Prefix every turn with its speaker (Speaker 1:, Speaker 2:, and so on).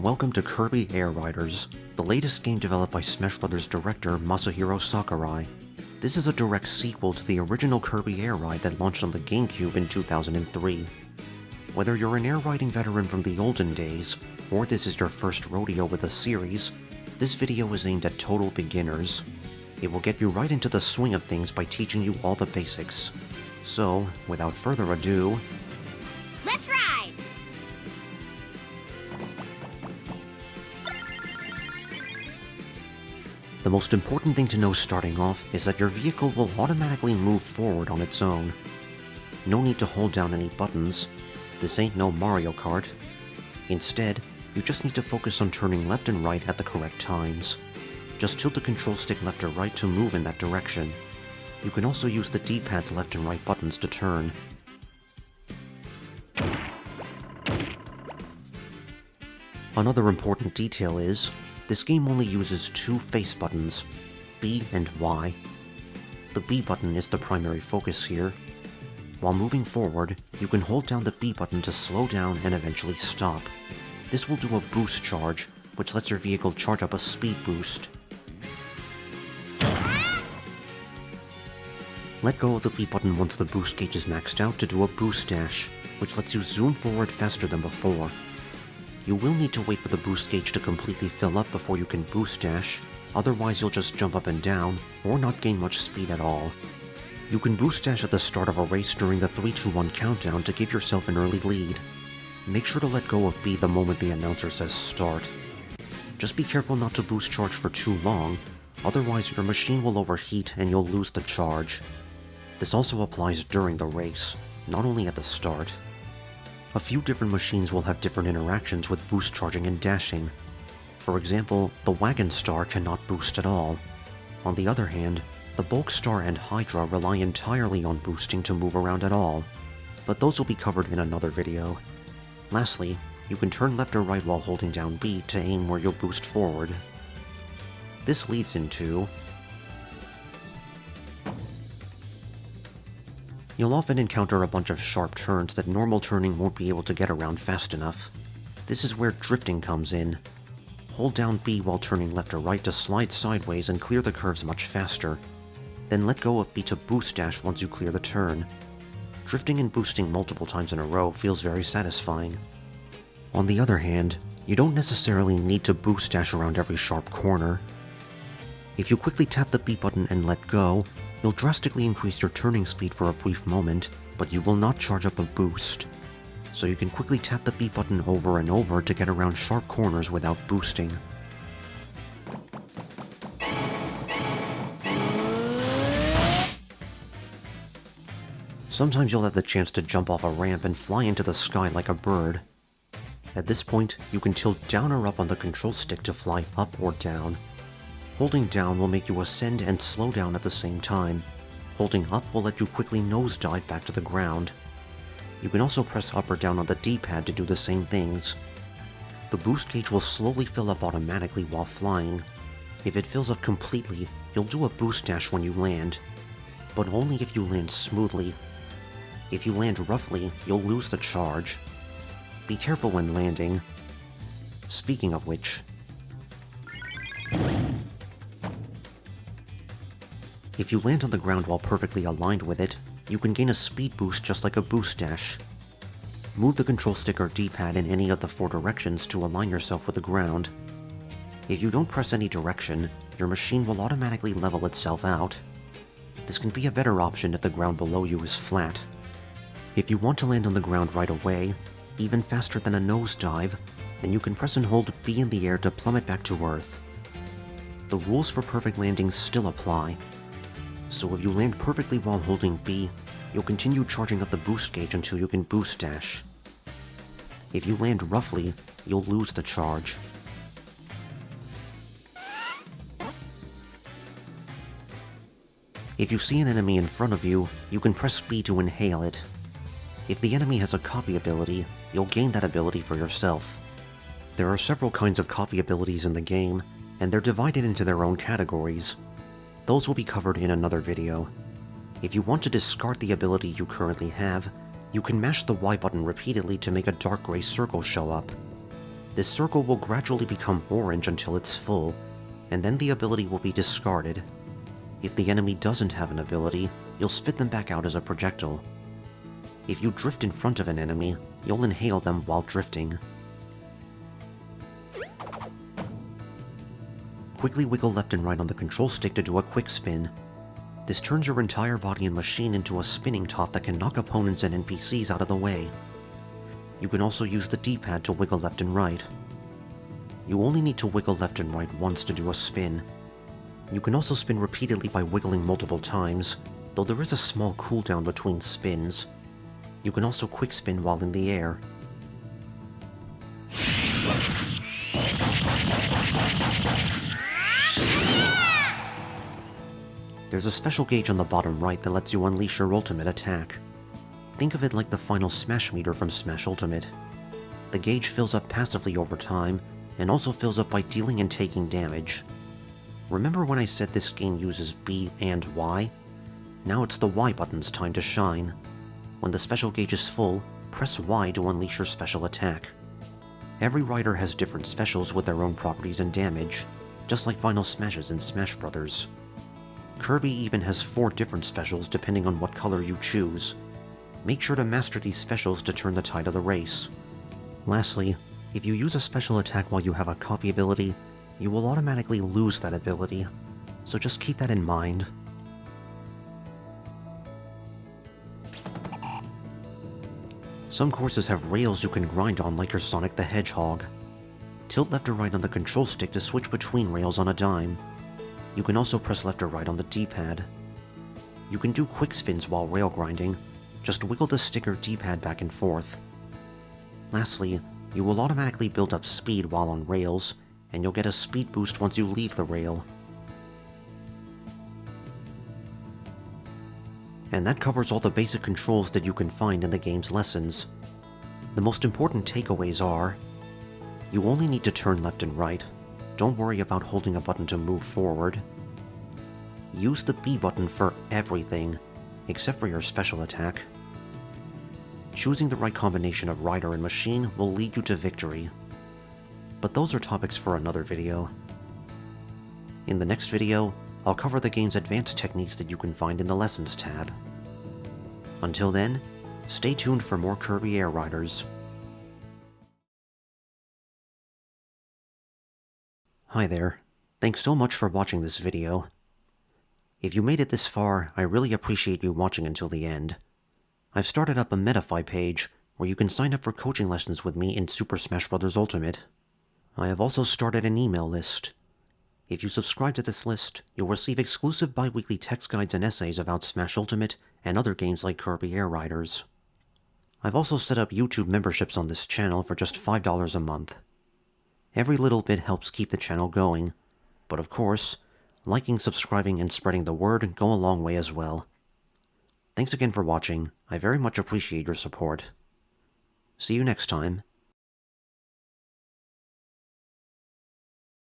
Speaker 1: welcome to Kirby Air Riders, the latest game developed by Smash Bros. Director Masahiro Sakurai. This is a direct sequel to the original Kirby Air Ride that launched on the GameCube in 2003. Whether you're an air riding veteran from the olden days, or this is your first rodeo with the series, this video is aimed at total beginners. It will get you right into the swing of things by teaching you all the basics. So, without further ado,
Speaker 2: let's ride!
Speaker 1: The most important thing to know starting off is that your vehicle will automatically move forward on its own. No need to hold down any buttons. This ain't no Mario Kart. Instead, you just need to focus on turning left and right at the correct times. Just tilt the control stick left or right to move in that direction. You can also use the D-pad's left and right buttons to turn. Another important detail is, this game only uses two face buttons, B and Y. The B button is the primary focus here. While moving forward, you can hold down the B button to slow down and eventually stop. This will do a boost charge, which lets your vehicle charge up a speed boost. Let go of the B button once the boost gauge is maxed out to do a boost dash, which lets you zoom forward faster than before. You will need to wait for the boost gauge to completely fill up before you can boost dash, otherwise you'll just jump up and down, or not gain much speed at all. You can boost dash at the start of a race during the 3-2-1 countdown to give yourself an early lead. Make sure to let go of B the moment the announcer says start. Just be careful not to boost charge for too long, otherwise your machine will overheat and you'll lose the charge. This also applies during the race, not only at the start. A few different machines will have different interactions with boost charging and dashing. For example, the Wagon Star cannot boost at all. On the other hand, the Bulk Star and Hydra rely entirely on boosting to move around at all, but those will be covered in another video. Lastly, you can turn left or right while holding down B to aim where you'll boost forward. This leads into... You'll often encounter a bunch of sharp turns that normal turning won't be able to get around fast enough. This is where drifting comes in. Hold down B while turning left or right to slide sideways and clear the curves much faster. Then let go of B to boost dash once you clear the turn. Drifting and boosting multiple times in a row feels very satisfying. On the other hand, you don't necessarily need to boost dash around every sharp corner. If you quickly tap the B button and let go, you'll drastically increase your turning speed for a brief moment, but you will not charge up a boost. So you can quickly tap the B button over and over to get around sharp corners without boosting. Sometimes you'll have the chance to jump off a ramp and fly into the sky like a bird. At this point, you can tilt down or up on the control stick to fly up or down. Holding down will make you ascend and slow down at the same time. Holding up will let you quickly nosedive back to the ground. You can also press up or down on the D-pad to do the same things. The boost gauge will slowly fill up automatically while flying. If it fills up completely, you'll do a boost dash when you land, but only if you land smoothly. If you land roughly, you'll lose the charge. Be careful when landing. Speaking of which... If you land on the ground while perfectly aligned with it, you can gain a speed boost just like a boost dash. Move the control stick or D-pad in any of the 4 directions to align yourself with the ground. If you don't press any direction, your machine will automatically level itself out. This can be a better option if the ground below you is flat. If you want to land on the ground right away, even faster than a nosedive, then you can press and hold B in the air to plummet back to Earth. The rules for perfect landings still apply. So if you land perfectly while holding B, you'll continue charging up the boost gauge until you can boost dash. If you land roughly, you'll lose the charge. If you see an enemy in front of you, you can press B to inhale it. If the enemy has a copy ability, you'll gain that ability for yourself. There are several kinds of copy abilities in the game, and they're divided into their own categories. Those will be covered in another video. If you want to discard the ability you currently have, you can mash the Y button repeatedly to make a dark gray circle show up. This circle will gradually become orange until it's full, and then the ability will be discarded. If the enemy doesn't have an ability, you'll spit them back out as a projectile. If you drift in front of an enemy, you'll inhale them while drifting. Quickly wiggle left and right on the control stick to do a quick spin. This turns your entire body and machine into a spinning top that can knock opponents and NPCs out of the way. You can also use the D-pad to wiggle left and right. You only need to wiggle left and right once to do a spin. You can also spin repeatedly by wiggling multiple times, though there is a small cooldown between spins. You can also quick spin while in the air. There's a special gauge on the bottom right that lets you unleash your ultimate attack. Think of it like the final smash meter from Smash Ultimate. The gauge fills up passively over time, and also fills up by dealing and taking damage. Remember when I said this game uses B and Y? Now it's the Y button's time to shine. When the special gauge is full, press Y to unleash your special attack. Every rider has different specials with their own properties and damage, just like Final Smashes in Smash Bros. Kirby even has 4 different specials depending on what color you choose. Make sure to master these specials to turn the tide of the race. Lastly, if you use a special attack while you have a copy ability, you will automatically lose that ability, so just keep that in mind. Some courses have rails you can grind on like your Sonic the Hedgehog. Tilt left or right on the control stick to switch between rails on a dime. You can also press left or right on the D-pad. You can do quick spins while rail grinding, just wiggle the stick or D-pad back and forth. Lastly, you will automatically build up speed while on rails, and you'll get a speed boost once you leave the rail. And that covers all the basic controls that you can find in the game's lessons. The most important takeaways are: you only need to turn left and right. Don't worry about holding a button to move forward. Use the B button for everything, except for your special attack. Choosing the right combination of rider and machine will lead you to victory. But those are topics for another video. In the next video, I'll cover the game's advanced techniques that you can find in the Lessons tab. Until then, stay tuned for more Kirby Air Riders. Hi there. Thanks so much for watching this video. If you made it this far, I really appreciate you watching until the end. I've started up a Metafy page where you can sign up for coaching lessons with me in Super Smash Bros. Ultimate. I have also started an email list. If you subscribe to this list, you'll receive exclusive bi-weekly text guides and essays about Smash Ultimate and other games like Kirby Air Riders. I've also set up YouTube memberships on this channel for just $5 a month. Every little bit helps keep the channel going, but of course, liking, subscribing, and spreading the word go a long way as well. Thanks again for watching. I very much appreciate your support. See you next time.